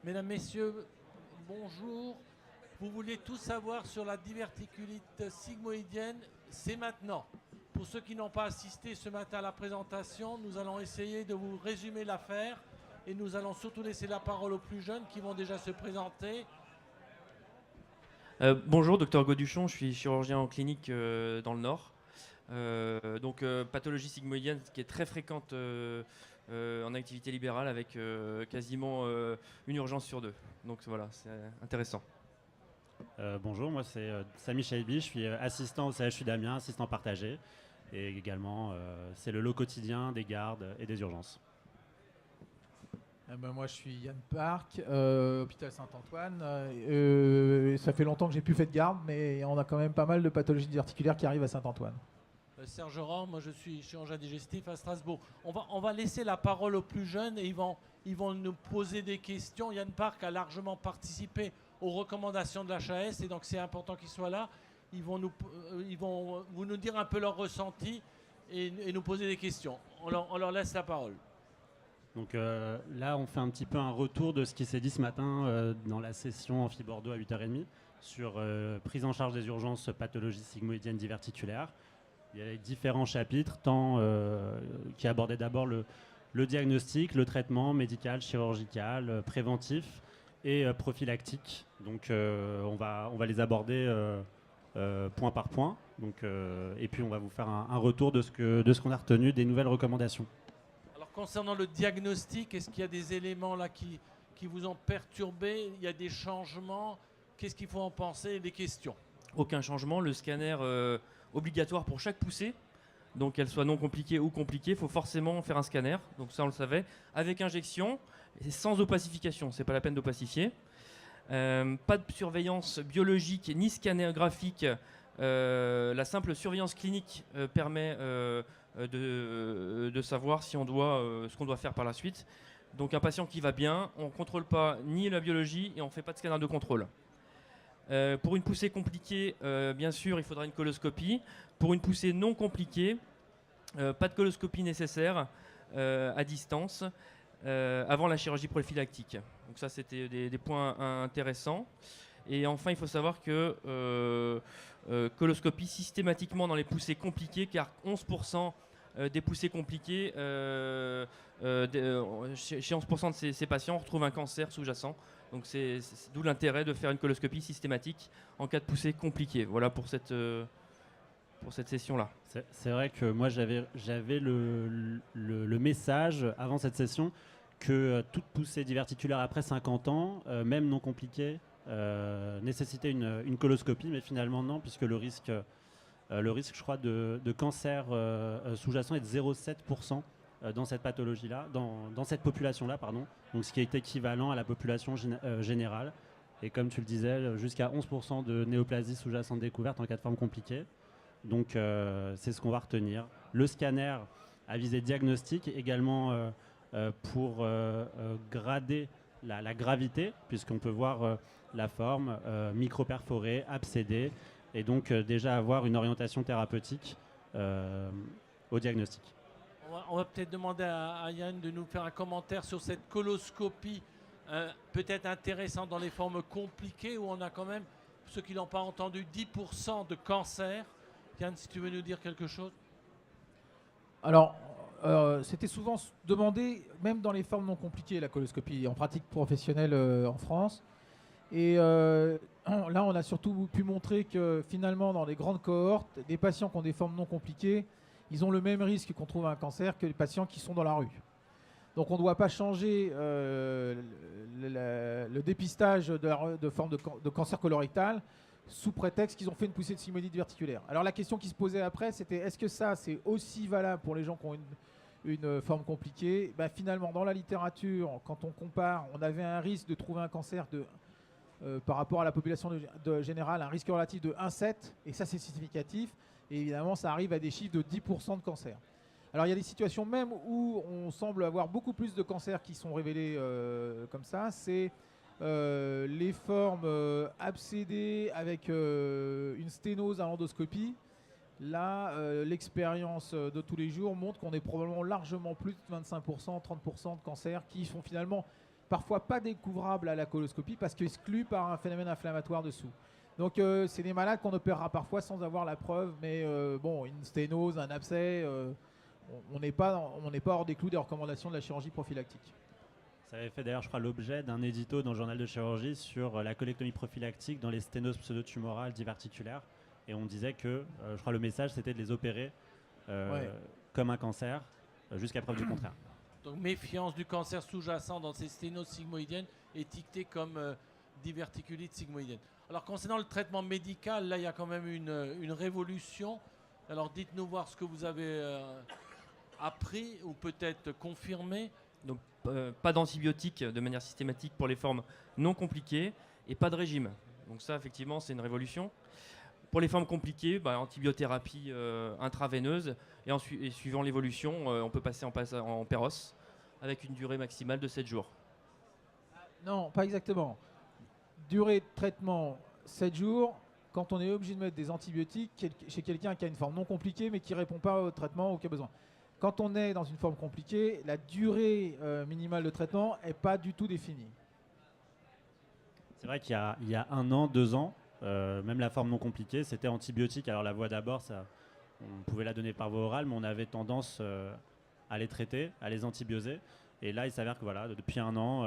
Mesdames, Messieurs, bonjour. Vous voulez tout savoir sur la diverticulite sigmoïdienne? C'est maintenant. Pour ceux qui n'ont pas assisté ce matin à la présentation, nous allons essayer de vous résumer l'affaire et nous allons surtout laisser la parole aux plus jeunes qui vont déjà se présenter. Bonjour, docteur Goduchon, je suis chirurgien en clinique dans le Nord. Pathologie sigmoïdienne qui est très fréquente en activité libérale avec quasiment une urgence sur deux. Donc voilà, c'est intéressant. Bonjour, moi c'est Sami Chaibi, je suis assistant au CHU d'Amiens, assistant partagé. Et également, c'est le lot quotidien des gardes et des urgences. Moi je suis Yann Park, hôpital Saint-Antoine. Ça fait longtemps que j'ai plus fait de garde, mais on a quand même pas mal de pathologies articulaires qui arrivent à Saint-Antoine. Serge Rand, moi je suis chirurgien digestif à Strasbourg. On va laisser la parole aux plus jeunes et ils vont nous poser des questions. Yann Park a largement participé aux recommandations de l'HAS et donc c'est important qu'ils soient là. Ils vont vous nous dire un peu leur ressenti et nous poser des questions. On leur laisse la parole. Donc là, on fait un petit peu un retour de ce qui s'est dit ce matin dans la session Amphi Bordeaux à 8h30 sur prise en charge des urgences pathologie sigmoïdienne diverticulaire. Il y a différents chapitres, qui abordaient d'abord le diagnostic, le traitement médical, chirurgical, préventif et prophylactique. Donc on va les aborder point par point. Donc, et puis on va vous faire un retour de ce qu'on a retenu, des nouvelles recommandations. Alors concernant le diagnostic, est-ce qu'il y a des éléments là qui vous ont perturbé? Il y a des changements? Qu'est-ce qu'il faut en penser? Des questions? Aucun changement, le scanner obligatoire pour chaque poussée, donc qu'elle soit non compliquée ou compliquée, il faut forcément faire un scanner, donc ça on le savait, avec injection et sans opacification, c'est pas la peine d'opacifier. Pas de surveillance biologique ni scanner graphique, la simple surveillance clinique permet de savoir si ce qu'on doit faire par la suite. Donc un patient qui va bien, on ne contrôle pas ni la biologie et on ne fait pas de scanner de contrôle. Pour une poussée compliquée, bien sûr, il faudra une coloscopie. Pour une poussée non compliquée, pas de coloscopie nécessaire à distance avant la chirurgie prophylactique. Donc ça, c'était des points intéressants. Et enfin, il faut savoir que coloscopie systématiquement dans les poussées compliquées, car 11% des poussées compliquées, chez 11% de ces patients, on retrouve un cancer sous-jacent. Donc c'est d'où l'intérêt de faire une coloscopie systématique en cas de poussée compliquée. Voilà pour cette session-là. C'est vrai que moi j'avais le message avant cette session que toute poussée diverticulaire après 50 ans, même non compliquée, nécessitait une coloscopie, mais finalement non, puisque le risque je crois de cancer sous-jacent est de 0,7% dans cette pathologie-là, dans cette population-là, pardon. Donc ce qui est équivalent à la population générale. Et comme tu le disais, jusqu'à 11% de néoplasie sous-jacente découverte en cas de forme compliquée. Donc c'est ce qu'on va retenir. Le scanner à visée diagnostique, également pour grader la gravité, puisqu'on peut voir la forme micro-perforée, abcédée, et donc déjà avoir une orientation thérapeutique au diagnostic. On va peut-être demander à Yann de nous faire un commentaire sur cette coloscopie peut-être intéressante dans les formes compliquées où on a quand même, pour ceux qui n'ont pas entendu, 10% de cancer. Yann, si tu veux nous dire quelque chose. Alors, c'était souvent demandé, même dans les formes non compliquées, la coloscopie en pratique professionnelle en France. Et là, on a surtout pu montrer que finalement, dans les grandes cohortes, des patients qui ont des formes non compliquées, ils ont le même risque qu'on trouve un cancer que les patients qui sont dans la rue. Donc on ne doit pas changer le dépistage de formes de cancer colorectal sous prétexte qu'ils ont fait une poussée de sigmoïdite diverticulaire. Alors la question qui se posait après, c'était est-ce que ça c'est aussi valable pour les gens qui ont une forme compliquée? Finalement, dans la littérature, quand on compare, on avait un risque de trouver un cancer par rapport à la population générale, un risque relatif de 1,7, et ça c'est significatif. Et évidemment, ça arrive à des chiffres de 10% de cancer. Alors il y a des situations même où on semble avoir beaucoup plus de cancers qui sont révélés comme ça. C'est les formes abcédées avec une sténose à l'endoscopie. Là, l'expérience de tous les jours montre qu'on est probablement largement plus de 25%, 30% de cancers qui sont finalement parfois pas découvrables à la coloscopie parce qu'exclus par un phénomène inflammatoire dessous. Donc c'est des malades qu'on opérera parfois sans avoir la preuve, mais une sténose, un abcès, on n'est pas hors des clous des recommandations de la chirurgie prophylactique. Ça avait fait d'ailleurs, je crois, l'objet d'un édito dans le journal de chirurgie sur la colectomie prophylactique dans les sténoses pseudotumorales diverticulaires. Et on disait que, je crois, le message, c'était de les opérer comme un cancer, jusqu'à preuve du contraire. Donc méfiance du cancer sous-jacent dans ces sténoses sigmoïdiennes étiquetées comme diverticulite sigmoïdienne. Alors concernant le traitement médical, là il y a quand même une révolution. Alors dites-nous voir ce que vous avez appris ou peut-être confirmé. Donc pas d'antibiotiques de manière systématique pour les formes non compliquées et pas de régime. Donc ça effectivement c'est une révolution. Pour les formes compliquées, antibiothérapie intraveineuse et suivant l'évolution, on peut passer en péros avec une durée maximale de 7 jours. Non, pas exactement. Durée de traitement 7 jours quand on est obligé de mettre des antibiotiques chez quelqu'un qui a une forme non compliquée mais qui ne répond pas au traitement ou qui a besoin. Quand on est dans une forme compliquée, la durée minimale de traitement n'est pas du tout définie. C'est vrai qu'il y a 1 an, 2 ans, même la forme non compliquée, c'était antibiotique. Alors la voie d'abord, on pouvait la donner par voie orale, mais on avait tendance à les traiter, à les antibioser. Et là, il s'avère que voilà, depuis 1 an,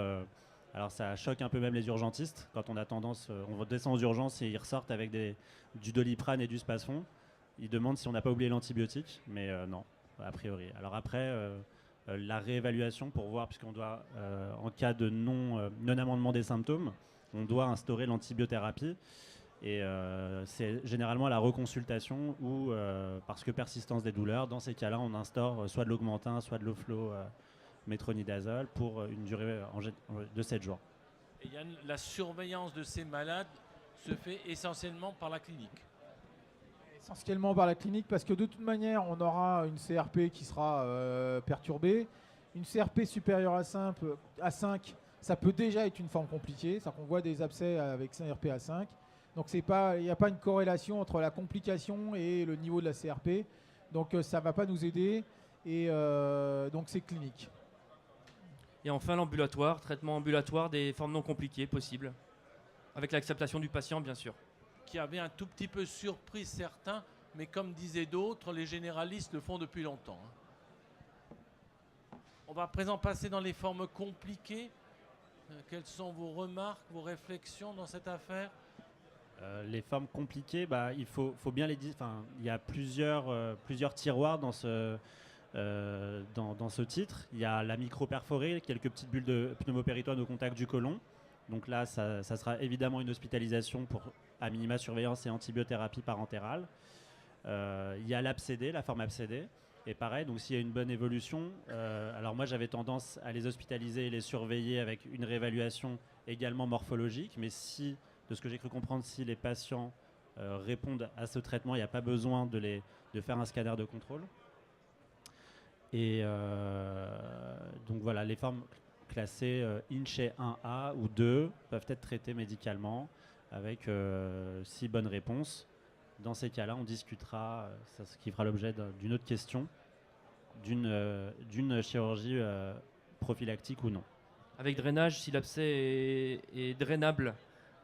alors ça choque un peu même les urgentistes. Quand on a tendance, on descend aux urgences et ils ressortent avec du Doliprane et du Spasfon. Ils demandent si on n'a pas oublié l'antibiotique, mais non, a priori. Alors après, la réévaluation pour voir, puisqu'on doit, en cas de non-amendement des symptômes, on doit instaurer l'antibiothérapie. Et c'est généralement à la reconsultation ou parce que persistance des douleurs, dans ces cas-là, on instaure soit de l'augmentin, soit de l'oflo métronidazole pour une durée de 7 jours. Et Yann, la surveillance de ces malades se fait essentiellement par la clinique. Essentiellement par la clinique parce que de toute manière, on aura une CRP qui sera perturbée. Une CRP supérieure à 5, ça peut déjà être une forme compliquée. C'est-à-dire qu'on voit des abcès avec CRP à 5. Donc il n'y a pas une corrélation entre la complication et le niveau de la CRP. Donc ça ne va pas nous aider. Et donc c'est clinique. Et enfin l'ambulatoire, traitement ambulatoire des formes non compliquées possibles, avec l'acceptation du patient bien sûr. Qui avait un tout petit peu surpris certains, mais comme disaient d'autres, les généralistes le font depuis longtemps. On va à présent passer dans les formes compliquées. Quelles sont vos remarques, vos réflexions dans cette affaire ? Les formes compliquées, il faut bien les dire. Il y a plusieurs tiroirs dans ce titre. Il y a la micro-perforée, quelques petites bulles de pneumopéritoine au contact du côlon. Donc là, ça sera évidemment une hospitalisation pour à minima surveillance et antibiothérapie parentérale. Il y a l'abcédé, la forme abcédée. Et pareil, donc s'il y a une bonne évolution, alors moi j'avais tendance à les hospitaliser et les surveiller avec une réévaluation également morphologique. Mais si, de ce que j'ai cru comprendre, si les patients répondent à ce traitement, il n'y a pas besoin de faire un scanner de contrôle. Et donc voilà, les formes classées INCHE 1A ou 2 peuvent être traitées médicalement avec 6 bonnes réponses. Dans ces cas-là, on discutera, ce qui fera l'objet d'une autre question, d'une chirurgie prophylactique ou non. Avec drainage, si l'abcès est drainable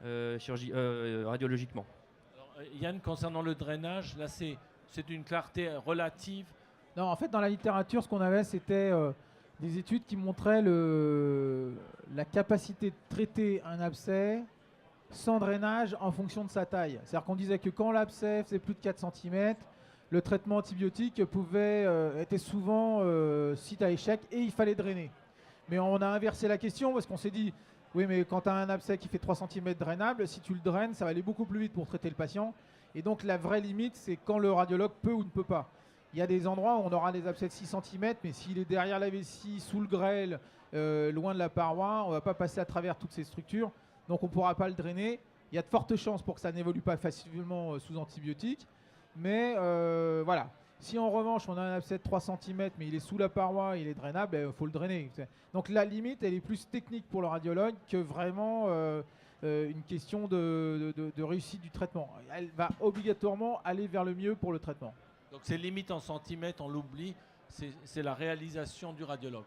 radiologiquement. Alors, Yann, concernant le drainage, là c'est une clarté relative. Non, en fait, dans la littérature, ce qu'on avait, c'était des études qui montraient la capacité de traiter un abcès sans drainage en fonction de sa taille. C'est-à-dire qu'on disait que quand l'abcès faisait plus de 4 cm, le traitement antibiotique était souvent site à échec et il fallait drainer. Mais on a inversé la question parce qu'on s'est dit, oui, mais quand tu as un abcès qui fait 3 cm drainable, si tu le draines, ça va aller beaucoup plus vite pour traiter le patient. Et donc la vraie limite, c'est quand le radiologue peut ou ne peut pas. Il y a des endroits où on aura des abcès de 6 cm, mais s'il est derrière la vessie, sous le grêle, loin de la paroi, on ne va pas passer à travers toutes ces structures. Donc on ne pourra pas le drainer. Il y a de fortes chances pour que ça n'évolue pas facilement sous antibiotiques. Mais voilà. Si en revanche on a un abcès de 3 cm, mais il est sous la paroi, il est drainable, il faut le drainer. Donc la limite, elle est plus technique pour le radiologue que vraiment une question de réussite du traitement. Elle va obligatoirement aller vers le mieux pour le traitement. Donc ces limites en centimètres, on l'oublie, c'est la réalisation du radiologue.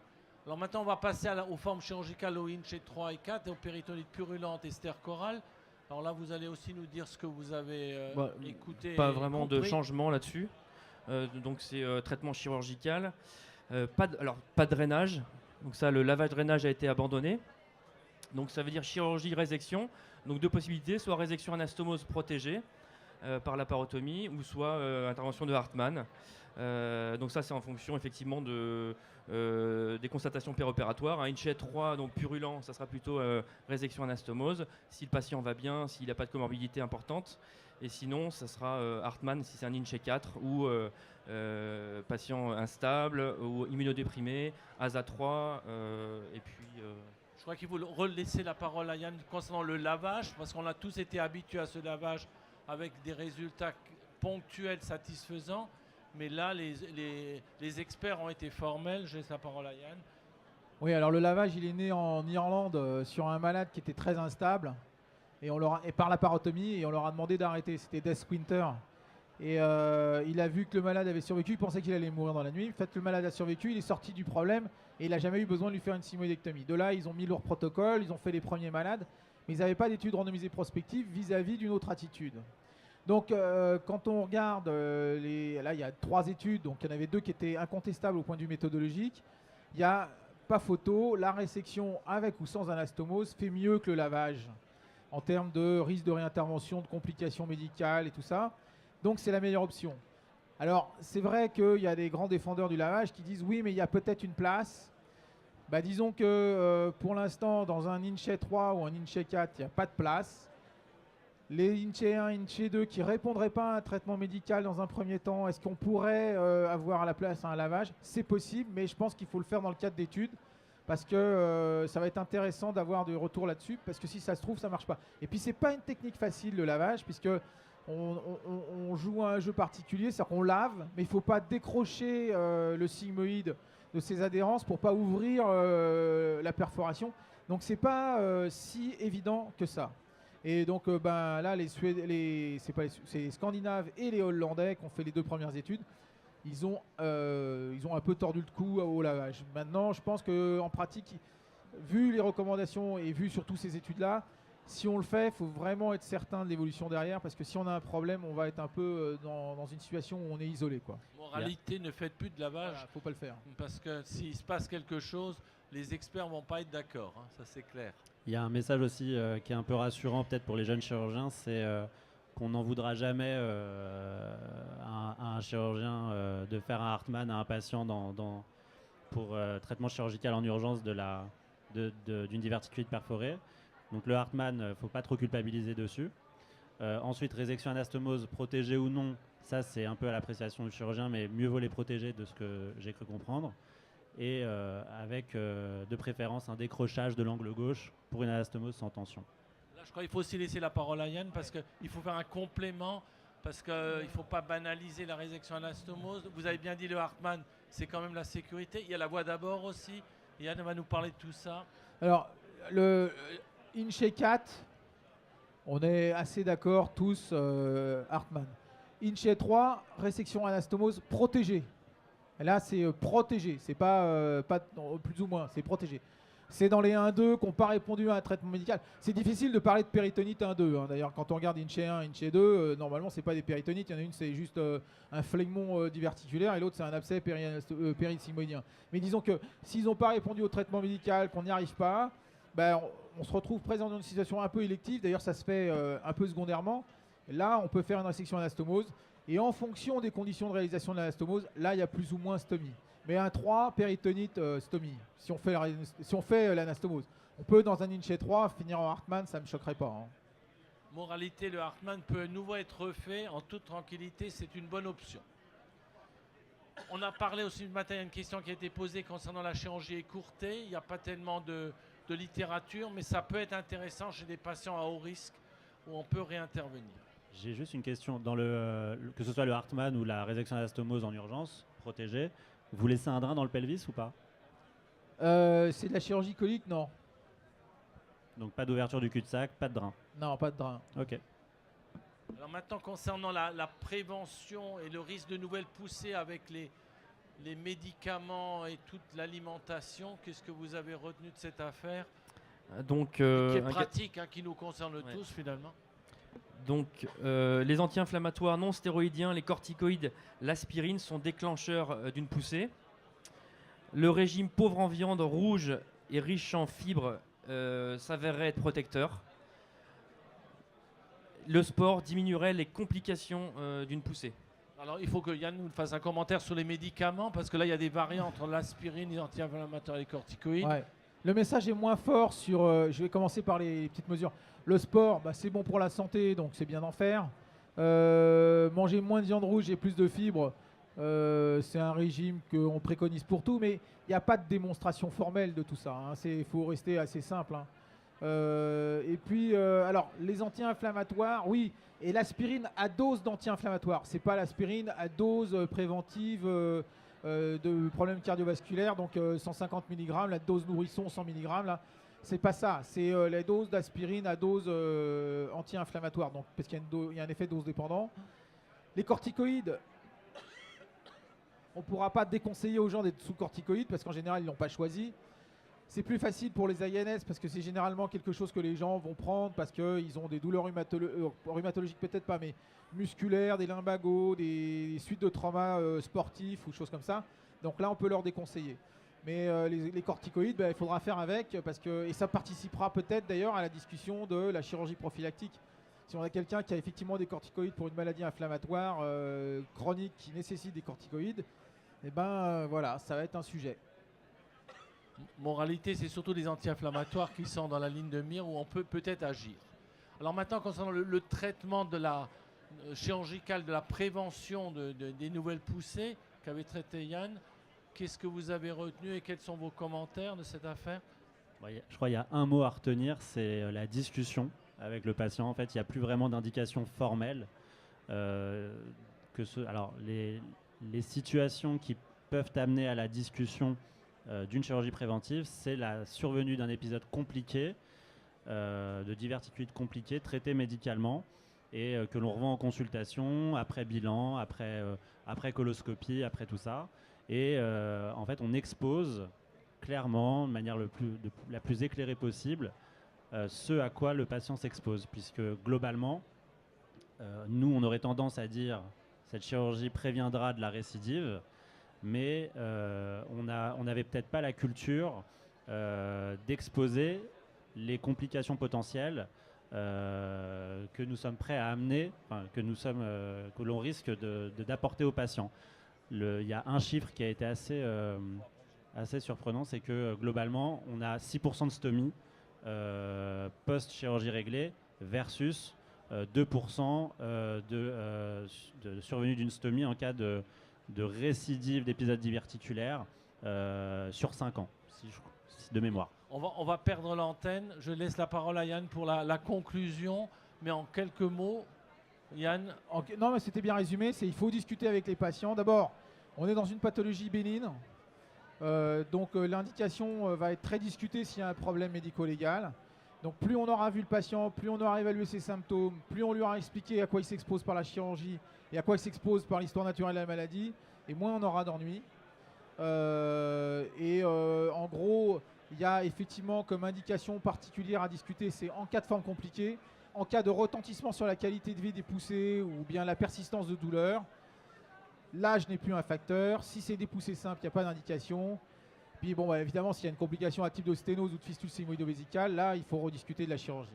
Alors maintenant, on va passer aux formes chirurgicales au INCHE 3 et 4 et aux péritonites purulentes et stercorales. Alors là, vous allez aussi nous dire ce que vous avez écouté. Pas vraiment de compris. changement là-dessus. Donc c'est traitement chirurgical. Pas de drainage. Donc ça, le lavage-drainage a été abandonné. Donc ça veut dire chirurgie, résection. Donc deux possibilités, soit résection anastomose protégée par la parotomie, ou soit intervention de Hartmann. Donc ça c'est en fonction effectivement des constatations péropératoires. Un INCHE 3 donc purulent, ça sera plutôt résection anastomose si le patient va bien, s'il n'a pas de comorbidité importante. Et sinon ça sera Hartmann si c'est un INCHE 4 ou patient instable ou immunodéprimé, ASA 3 et puis... Je crois qu'il faut relaisser la parole à Yann concernant le lavage, parce qu'on a tous été habitués à ce lavage avec des résultats ponctuels satisfaisants. Mais là, les experts ont été formels. Je laisse la parole à Yann. Oui, alors le lavage, il est né en Irlande sur un malade qui était très instable et par la parotomie, et on leur a demandé d'arrêter. C'était Des Winter. Et il a vu que le malade avait survécu, il pensait qu'il allait mourir dans la nuit. En fait, le malade a survécu, il est sorti du problème et il n'a jamais eu besoin de lui faire une sigmoïdectomie. De là, ils ont mis leur protocole, ils ont fait les premiers malades, mais ils n'avaient pas d'études randomisées prospectives vis-à-vis d'une autre attitude. Donc, quand on regarde, là, il y a 3 études, donc il y en avait 2 qui étaient incontestables au point de vue méthodologique. Il n'y a pas photo, la résection avec ou sans anastomose fait mieux que le lavage en termes de risque de réintervention, de complications médicales et tout ça. Donc c'est la meilleure option. Alors c'est vrai qu'il y a des grands défendeurs du lavage qui disent oui mais il y a peut-être une place. Bah, disons que pour l'instant dans un INCHE 3 ou un INCHE 4 il n'y a pas de place. Les INCHE 1, INCHE 2 qui ne répondraient pas à un traitement médical dans un premier temps, est-ce qu'on pourrait avoir à la place un lavage? C'est possible, mais je pense qu'il faut le faire dans le cadre d'études parce que ça va être intéressant d'avoir des retours là-dessus, parce que si ça se trouve ça ne marche pas. Et puis c'est pas une technique facile le lavage, puisque on joue à un jeu particulier, c'est-à-dire qu'on lave, mais il ne faut pas décrocher le sigmoïde de ses adhérences pour ne pas ouvrir la perforation. Donc c'est pas si évident que ça. Et donc là, c'est les Scandinaves et les Hollandais qui ont fait les 2 premières études. Ils ont un peu tordu le cou au lavage. Maintenant, je pense qu'en pratique, vu les recommandations et vu surtout ces études-là, si on le fait, il faut vraiment être certain de l'évolution derrière, parce que si on a un problème, on va être un peu dans une situation où on est isolé, quoi. Moralité, ne faites plus de lavage. Voilà, faut pas le faire. Parce que s'il se passe quelque chose, les experts ne vont pas être d'accord. Hein, ça, c'est clair. Il y a un message aussi qui est un peu rassurant peut-être pour les jeunes chirurgiens, c'est qu'on n'en voudra jamais à un chirurgien de faire un Hartmann à un patient pour traitement chirurgical en urgence d'une diverticulite perforée. Donc le Hartmann, il ne faut pas trop culpabiliser dessus. Ensuite, résection anastomose protégée ou non, ça c'est un peu à l'appréciation du chirurgien, mais mieux vaut les protéger de ce que j'ai cru comprendre. Et avec de préférence un décrochage de l'angle gauche pour une anastomose sans tension. Là, je crois qu'il faut aussi laisser la parole à Yann, parce qu'il faut faire un complément, parce qu'il ne faut pas banaliser la résection anastomose. Vous avez bien dit le Hartmann, c'est quand même la sécurité. Il y a la voie d'abord aussi. Yann va nous parler de tout ça. Alors, le INCHE 4, on est assez d'accord tous, Hartmann. INCHE 3, résection anastomose protégée. Et là, c'est protégé, c'est pas plus ou moins, c'est protégé. C'est dans les 1-2 qui n'ont pas répondu à un traitement médical. C'est difficile de parler de péritonite 1-2. Hein. D'ailleurs, quand on regarde INCHE 1, INCHE 2, normalement, ce n'est pas des péritonites. Il y en a une, c'est juste un phlegmon diverticulaire, et l'autre, c'est un abcès périsigmoïdien. Mais disons que s'ils n'ont pas répondu au traitement médical, qu'on n'y arrive pas, ben, on se retrouve présent dans une situation un peu élective. D'ailleurs, ça se fait un peu secondairement. Là, on peut faire une résection anastomose. Et en fonction des conditions de réalisation de l'anastomose, là, il y a plus ou moins stomie. Mais un 3, péritonite, stomie, si on fait l'anastomose. On peut, dans un INCHE 3, finir en Hartmann, ça ne me choquerait pas. Hein. Moralité, le Hartmann peut à nouveau être refait en toute tranquillité, c'est une bonne option. On a parlé aussi ce matin, il y a une question qui a été posée concernant la chirurgie écourtée. Il n'y a pas tellement de littérature, mais ça peut être intéressant chez des patients à haut risque où on peut réintervenir. J'ai juste une question. Que ce soit le Hartmann ou la résection anastomose en urgence, protégée, vous laissez un drain dans le pelvis ou pas? C'est de la chirurgie colique, non. Donc pas d'ouverture du cul-de-sac, pas de drain. Non, pas de drain. Ok. Alors maintenant, concernant la prévention et le risque de nouvelles poussées avec les médicaments et toute l'alimentation, qu'est-ce que vous avez retenu de cette affaire Donc, qui est pratique, hein, qui nous concerne tous finalement. Donc, les anti-inflammatoires non stéroïdiens, les corticoïdes, l'aspirine sont déclencheurs d'une poussée. Le régime pauvre en viande rouge et riche en fibres s'avérerait être protecteur. Le sport diminuerait les complications d'une poussée. Alors, il faut que Yann nous fasse un commentaire sur les médicaments, parce que là, il y a des variants entre l'aspirine, les anti-inflammatoires et les corticoïdes. Ouais. Le message est moins fort sur. Je vais commencer par les petites mesures. Le sport, bah, c'est bon pour la santé, donc c'est bien d'en faire. Manger moins de viande rouge et plus de fibres, c'est un régime qu'on préconise pour tout, mais il n'y a pas de démonstration formelle de tout ça. Il faut rester assez simple. Hein. Et puis, alors, les anti-inflammatoires, oui, et l'aspirine à dose d'anti-inflammatoire. C'est pas l'aspirine à dose préventive de problèmes cardiovasculaires, donc 150 mg, la dose nourrisson 100 mg, là. C'est pas ça, c'est la dose d'aspirine à dose anti-inflammatoire, donc, parce qu'il y a un effet dose dépendant. Les corticoïdes, on ne pourra pas déconseiller aux gens d'être sous corticoïdes, parce qu'en général, ils ne l'ont pas choisi. C'est plus facile pour les INS parce que c'est généralement quelque chose que les gens vont prendre parce qu'ils ont des douleurs rhumatologiques, peut-être pas, mais musculaires, des lumbagos, des suites de traumas sportifs ou choses comme ça. Donc là, on peut leur déconseiller. Mais les corticoïdes, il faudra faire avec et ça participera peut-être d'ailleurs à la discussion de la chirurgie prophylactique. Si on a quelqu'un qui a effectivement des corticoïdes pour une maladie inflammatoire chronique qui nécessite des corticoïdes, voilà, ça va être un sujet. Moralité, c'est surtout les anti-inflammatoires qui sont dans la ligne de mire où on peut peut-être agir. Alors maintenant, concernant le traitement de la chirurgicale, de la prévention des nouvelles poussées qu'avait traité Yann, qu'est-ce que vous avez retenu et quels sont vos commentaires de cette affaire? Je crois qu'il y a un mot à retenir, c'est la discussion avec le patient. En fait, il n'y a plus vraiment d'indication formelle. Alors, les situations qui peuvent amener à la discussion d'une chirurgie préventive, c'est la survenue d'un épisode compliqué, de diverticulite compliquée, traité médicalement, et que l'on revoit en consultation, après bilan, après coloscopie, après tout ça. Et en fait, on expose clairement, de manière la plus éclairée possible, ce à quoi le patient s'expose, puisque globalement, nous, on aurait tendance à dire cette chirurgie préviendra de la récidive, mais on n'avait peut-être pas la culture d'exposer les complications potentielles que nous sommes prêts à amener, que l'on risque d'apporter aux patients. Il y a un chiffre qui a été assez surprenant, c'est que globalement, on a 6% de stomie post-chirurgie réglée versus 2% de survenue d'une stomie en cas de récidive d'épisodes diverticulaires sur 5 ans, de mémoire. On va perdre l'antenne. Je laisse la parole à Yann pour la conclusion, mais en quelques mots, Yann. Non, mais c'était bien résumé. Il faut discuter avec les patients. D'abord, on est dans une pathologie bénigne. Donc l'indication va être très discutée s'il y a un problème médico-légal. Donc plus on aura vu le patient, plus on aura évalué ses symptômes, plus on lui aura expliqué à quoi il s'expose par la chirurgie et à quoi il s'expose par l'histoire naturelle de la maladie, et moins on aura d'ennuis. En gros, il y a effectivement comme indication particulière à discuter, c'est en cas de forme compliquée, en cas de retentissement sur la qualité de vie des poussées ou bien la persistance de douleur. L'âge n'est plus un facteur. Si c'est des poussées simples, il n'y a pas d'indication. Puis bon, évidemment, s'il y a une complication à type de sténose ou de fistule sigmoïdo-vésicale, là, il faut rediscuter de la chirurgie.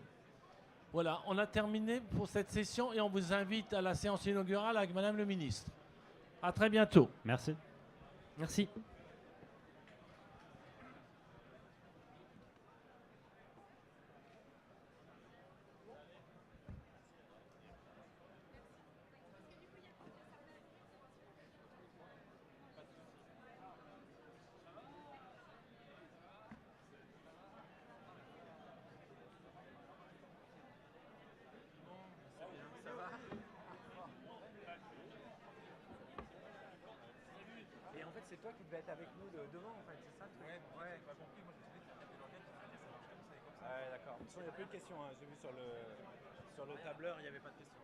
Voilà, on a terminé pour cette session et on vous invite à la séance inaugurale avec Madame le Ministre. À très bientôt. Merci. Merci. C'est toi qui devais être avec nous devant en fait, c'est ça? Ouais, pas compris, moi je me suis dit que c'était l'organe qui faisait ça marche comme ça et comme ça. Ouais, d'accord. De toute façon, il n'y a plus de questions, hein. J'ai vu sur le tableur, il n'y avait pas de questions.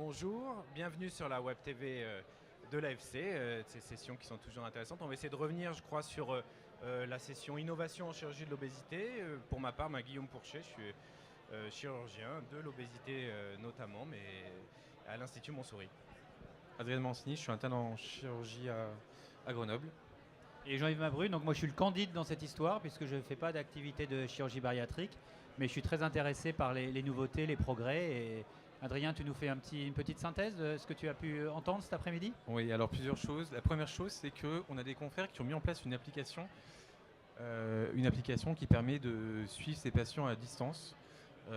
Bonjour, bienvenue sur la Web TV de l'AFC, ces sessions qui sont toujours intéressantes. On va essayer de revenir, je crois, sur la session innovation en chirurgie de l'obésité. Pour ma part, Guillaume Pourchet, je suis chirurgien de l'obésité notamment, mais à l'Institut Montsouris. Adrien Mancini, je suis interne en chirurgie à Grenoble. Et Jean-Yves Mabru, donc moi je suis le candide dans cette histoire puisque je ne fais pas d'activité de chirurgie bariatrique, mais je suis très intéressé par les nouveautés, les progrès. Et Adrien, tu nous fais une petite synthèse de ce que tu as pu entendre cet après-midi? Oui, alors plusieurs choses. La première chose, c'est qu'on a des confrères qui ont mis en place une application qui permet de suivre ces patients à distance,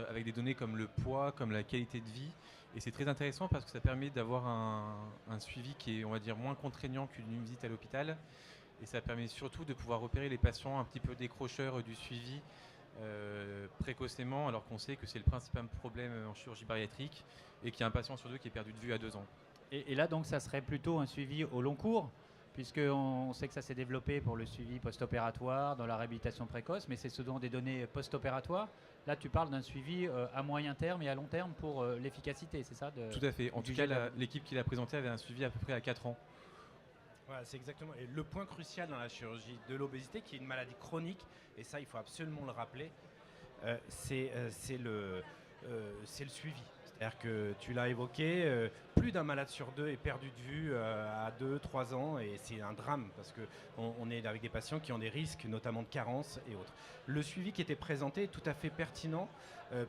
avec des données comme le poids, comme la qualité de vie. Et c'est très intéressant parce que ça permet d'avoir un suivi qui est, on va dire, moins contraignant qu'une visite à l'hôpital. Et ça permet surtout de pouvoir repérer les patients un petit peu décrocheurs du suivi précocement, alors qu'on sait que c'est le principal problème en chirurgie bariatrique et qu'il y a un patient sur deux qui est perdu de vue à 2 ans. Et là, donc, ça serait plutôt un suivi au long cours, puisqu'on sait que ça s'est développé pour le suivi post-opératoire, dans la réhabilitation précoce, mais c'est souvent des données post-opératoires. Là, tu parles d'un suivi à moyen terme et à long terme pour l'efficacité, c'est ça Tout à fait. En tout cas, l'équipe qui l'a présenté avait un suivi à peu près à 4 ans. Voilà, c'est exactement. Et le point crucial dans la chirurgie de l'obésité, qui est une maladie chronique, et ça, il faut absolument le rappeler, c'est le suivi. C'est-à-dire que tu l'as évoqué, plus d'un malade sur 2 est perdu de vue à 2-3 ans, et c'est un drame parce qu'on est avec des patients qui ont des risques, notamment de carence et autres. Le suivi qui était présenté est tout à fait pertinent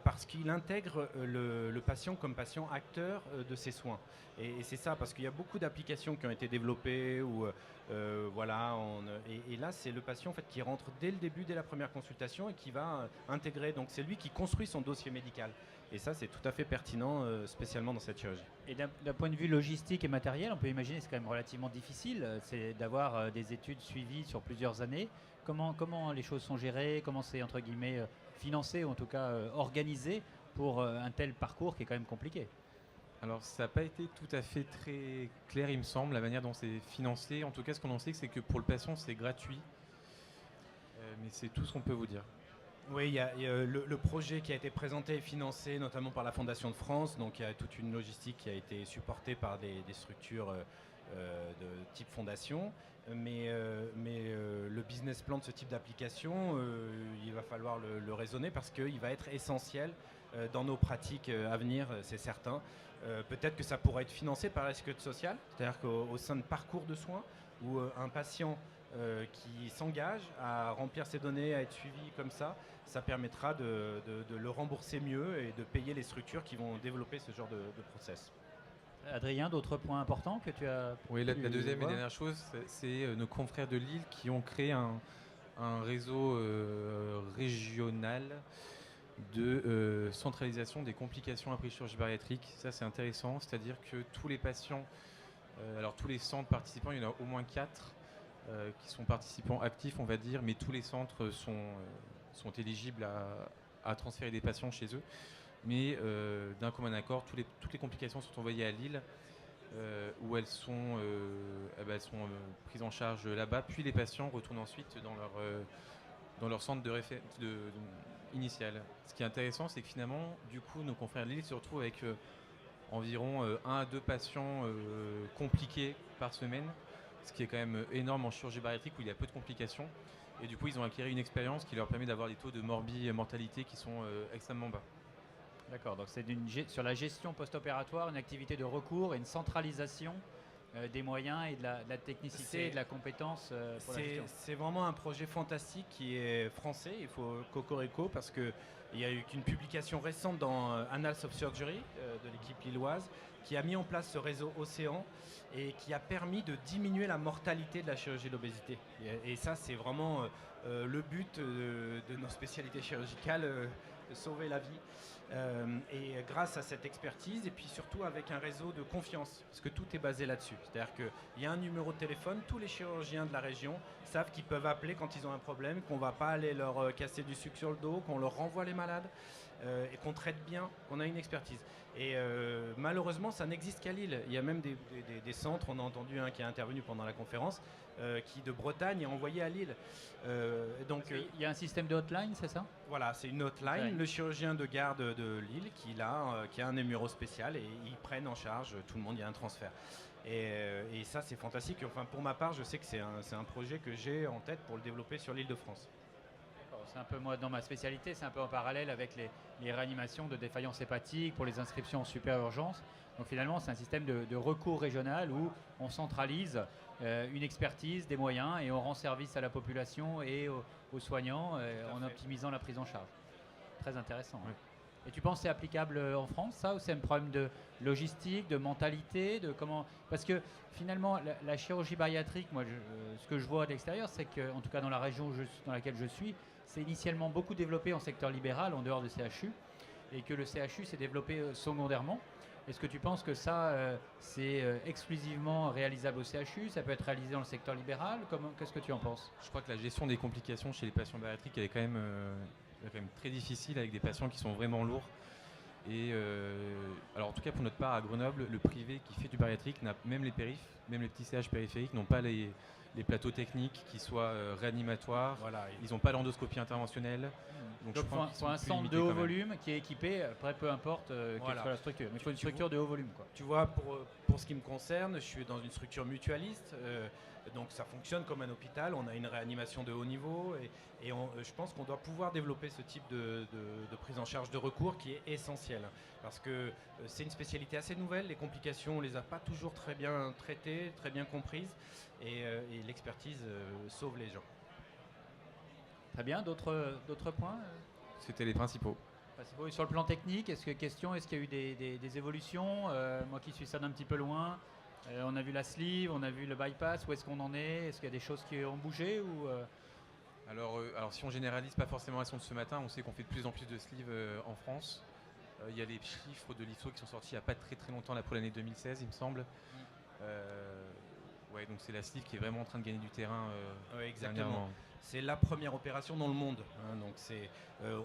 parce qu'il intègre le patient comme patient acteur de ses soins. Et c'est ça, parce qu'il y a beaucoup d'applications qui ont été développées, et là c'est le patient en fait, qui rentre dès le début, dès la première consultation, et qui va intégrer, donc c'est lui qui construit son dossier médical. Et ça, c'est tout à fait pertinent, spécialement dans cette chirurgie. Et d'un point de vue logistique et matériel, on peut imaginer que c'est quand même relativement difficile, c'est d'avoir des études suivies sur plusieurs années. Comment les choses sont gérées, comment c'est entre guillemets financé, ou en tout cas organisé pour un tel parcours qui est quand même compliqué? Alors, ça n'a pas été tout à fait très clair, il me semble, la manière dont c'est financé. En tout cas, ce qu'on en sait, c'est que pour le patient, c'est gratuit. Mais c'est tout ce qu'on peut vous dire. Oui, il y a le projet qui a été présenté et financé notamment par la Fondation de France. Donc, il y a toute une logistique qui a été supportée par des structures de type fondation. Mais le business plan de ce type d'application, il va falloir le raisonner parce qu'il va être essentiel dans nos pratiques à venir, c'est certain. Peut-être que ça pourrait être financé par la sécurité sociale, c'est-à-dire qu'au sein de parcours de soins, où un patient qui s'engage à remplir ses données, à être suivi comme ça permettra de le rembourser mieux et de payer les structures qui vont développer ce genre de process. Adrien, d'autres points importants que tu as... Oui, la deuxième et dernière chose, c'est nos confrères de Lille qui ont créé un réseau régional de centralisation des complications après chirurgie bariatrique. Ça, c'est intéressant, c'est-à-dire que tous les patients, alors tous les centres participants, il y en a au moins 4 qui sont participants actifs, on va dire, mais tous les centres sont éligibles à transférer des patients chez eux. Mais d'un commun accord, toutes les complications sont envoyées à Lille, où elles sont prises en charge là-bas, puis les patients retournent ensuite dans leur centre initial. Ce qui est intéressant, c'est que finalement, du coup, nos confrères de Lille se retrouvent avec environ 1 à 2 patients compliqués par semaine, ce qui est quand même énorme en chirurgie bariatrique où il y a peu de complications. Et du coup, ils ont acquis une expérience qui leur permet d'avoir des taux de mortalité qui sont extrêmement bas. D'accord, donc c'est sur la gestion post-opératoire, une activité de recours et une centralisation des moyens et de la technicité et de la compétence pour la gestion. C'est vraiment un projet fantastique qui est français, il faut cocorico, parce qu'il y a eu qu'une publication récente dans Annals of Surgery de l'équipe lilloise qui a mis en place ce réseau Océan et qui a permis de diminuer la mortalité de la chirurgie de l'obésité. Et ça, c'est vraiment le but de nos spécialités chirurgicales, de sauver la vie. Et grâce à cette expertise et puis surtout avec un réseau de confiance, parce que tout est basé là-dessus. C'est-à-dire qu'il y a un numéro de téléphone, tous les chirurgiens de la région savent qu'ils peuvent appeler quand ils ont un problème, qu'on ne va pas aller leur casser du sucre sur le dos, qu'on leur renvoie les malades et qu'on traite bien, qu'on a une expertise. Et malheureusement, ça n'existe qu'à Lille. Il y a même des centres, on a entendu un qui est intervenu pendant la conférence, qui de Bretagne est envoyé à Lille. Donc il y a un système de hotline, c'est ça? Voilà, c'est une hotline. Le chirurgien de garde de de Lille qui a un numéro spécial et ils prennent en charge tout le monde, il y a un transfert. Et ça, c'est fantastique. Enfin, pour ma part, je sais que c'est un projet que j'ai en tête pour le développer sur l'Île-de-France. C'est un peu moi dans ma spécialité, c'est un peu en parallèle avec les réanimations de défaillance hépatique pour les inscriptions en super urgence. Donc finalement, c'est un système de recours régional où on centralise une expertise, des moyens et on rend service à la population et aux soignants en optimisant la prise en charge. Très intéressant. Oui. Et tu penses que c'est applicable en France, ça, ou c'est un problème de logistique, de mentalité, de comment... Parce que finalement, la chirurgie bariatrique, moi, ce que je vois de l'extérieur, c'est que, en tout cas dans la région dans laquelle je suis, c'est initialement beaucoup développé en secteur libéral, en dehors du CHU, et que le CHU s'est développé secondairement. Est-ce que tu penses que ça, c'est exclusivement réalisable au CHU? Ça peut être réalisé dans le secteur libéral? Qu'est-ce que tu en penses? Je crois que la gestion des complications chez les patients bariatriques, elle est quand même très difficile avec des patients qui sont vraiment lourds. Et alors en tout cas pour notre part à Grenoble, le privé qui fait du bariatrique, même les périphes, même les petits CH périphériques n'ont pas les plateaux techniques qui soient réanimatoires. Voilà. Ils n'ont pas l'endoscopie interventionnelle. Donc je il pense qu'ils faut sont un plus centre limités de haut quand même. volume qui est équipé, après peu importe quelle soit la structure. Mais il faut une structure de haut volume, quoi. Tu vois, pour ce qui me concerne, je suis dans une structure mutualiste, donc ça fonctionne comme un hôpital, on a une réanimation de haut niveau et je pense qu'on doit pouvoir développer ce type de prise en charge de recours qui est essentiel. Parce que c'est une spécialité assez nouvelle, les complications on ne les a pas toujours très bien traitées, très bien comprises et l'expertise sauve les gens. Très bien, d'autres points C'était les principaux. Et sur le plan technique, est-ce qu'il y a eu des évolutions? Moi qui suis ça d'un petit peu loin, on a vu la sleeve, on a vu le bypass, où est-ce qu'on en est? Est-ce qu'il y a des choses qui ont bougé ou Alors si on généralise, pas forcément la sonde ce matin, on sait qu'on fait de plus en plus de sleeves en France. Il y a les chiffres de l'ISO qui sont sortis il n'y a pas très très longtemps, là pour l'année 2016 il me semble. Ouais, donc c'est la sleeve qui est vraiment en train de gagner du terrain. Ouais, exactement. Dernièrement. C'est la première opération dans le monde. Donc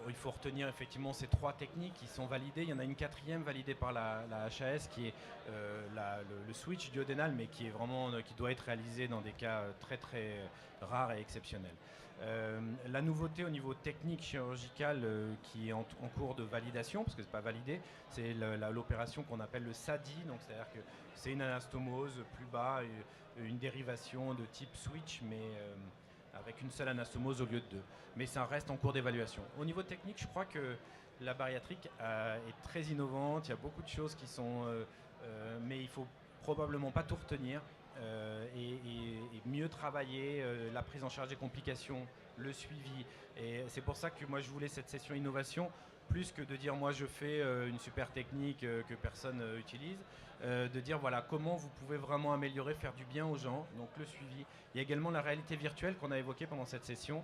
il faut retenir effectivement ces 3 techniques qui sont validées. Il y en a une 4e validée par la HAS qui est le switch duodénal, mais qui doit être réalisé dans des cas très très rares et exceptionnels. La nouveauté au niveau technique chirurgical qui est en cours de validation, parce que c'est pas validé, c'est l'opération qu'on appelle le SADI. Donc c'est-à-dire que c'est une anastomose plus bas, une dérivation de type switch, mais avec une seule anastomose au lieu de 2. Mais ça reste en cours d'évaluation. Au niveau technique, je crois que la bariatrique est très innovante. Il y a beaucoup de choses qui sont... mais il ne faut probablement pas tout retenir et mieux travailler la prise en charge des complications, le suivi. Et c'est pour ça que moi, je voulais cette session innovation, plus que de dire moi je fais une super technique que personne utilise, de dire voilà comment vous pouvez vraiment améliorer, faire du bien aux gens, donc le suivi. Il y a également la réalité virtuelle qu'on a évoquée pendant cette session,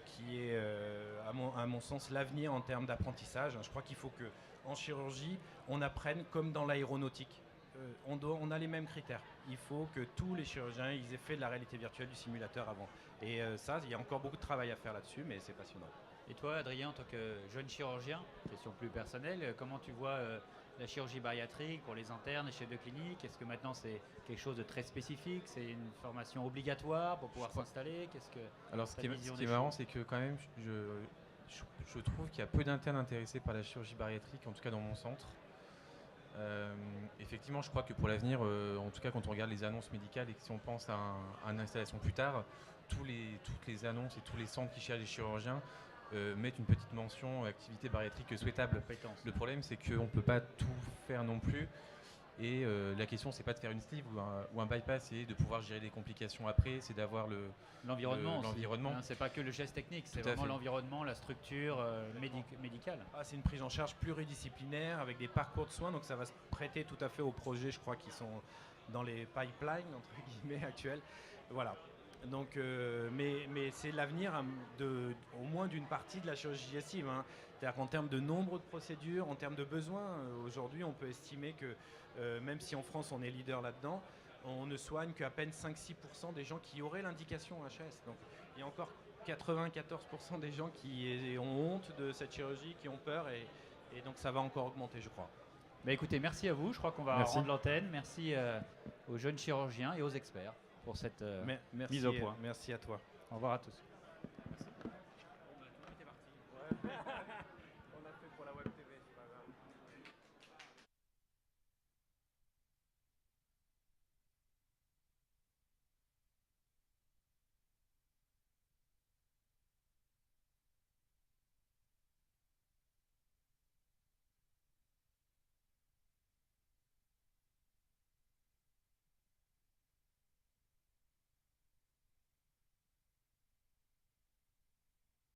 qui est à mon sens l'avenir en termes d'apprentissage. Je crois qu'il faut qu'en chirurgie, on apprenne comme dans l'aéronautique. On a les mêmes critères. Il faut que tous les chirurgiens ils aient fait de la réalité virtuelle, du simulateur avant. Et ça, il y a encore beaucoup de travail à faire là-dessus, mais c'est passionnant. Et toi, Adrien, en tant que jeune chirurgien, question plus personnelle, comment tu vois la chirurgie bariatrique pour les internes et chefs de clinique? Est-ce que maintenant c'est quelque chose de très spécifique? C'est une formation obligatoire pour pouvoir s'installer? Alors ce qui est marrant, c'est que quand même, je trouve qu'il y a peu d'internes intéressés par la chirurgie bariatrique, en tout cas dans mon centre. Effectivement, je crois que pour l'avenir, en tout cas quand on regarde les annonces médicales et que si on pense à une installation plus tard, toutes les annonces et tous les centres qui cherchent des chirurgiens mettre une petite mention activité bariatrique souhaitable. Le problème, c'est qu'on ne peut pas tout faire non plus. Et la question, c'est pas de faire une sleeve ou un bypass, c'est de pouvoir gérer des complications après, c'est d'avoir l'environnement. L'environnement. C'est pas que le geste technique, c'est vraiment l'environnement, la structure médicale. C'est une prise en charge pluridisciplinaire avec des parcours de soins, donc ça va se prêter tout à fait aux projets, je crois, qui sont dans les pipelines entre guillemets actuels. Voilà. Donc, mais c'est l'avenir au moins d'une partie de la chirurgie digestive. C'est-à-dire qu'en termes de nombre de procédures, en termes de besoins, aujourd'hui on peut estimer que même si en France on est leader là-dedans, on ne soigne qu'à peine 5-6% des gens qui auraient l'indication HS. Donc il y a encore 94% des gens qui ont honte de cette chirurgie, qui ont peur et donc ça va encore augmenter, je crois. Bah écoutez, merci à vous. Je crois qu'on va rendre l'antenne. Merci aux jeunes chirurgiens et aux experts pour cette mise au point. Merci à toi. Au revoir à tous.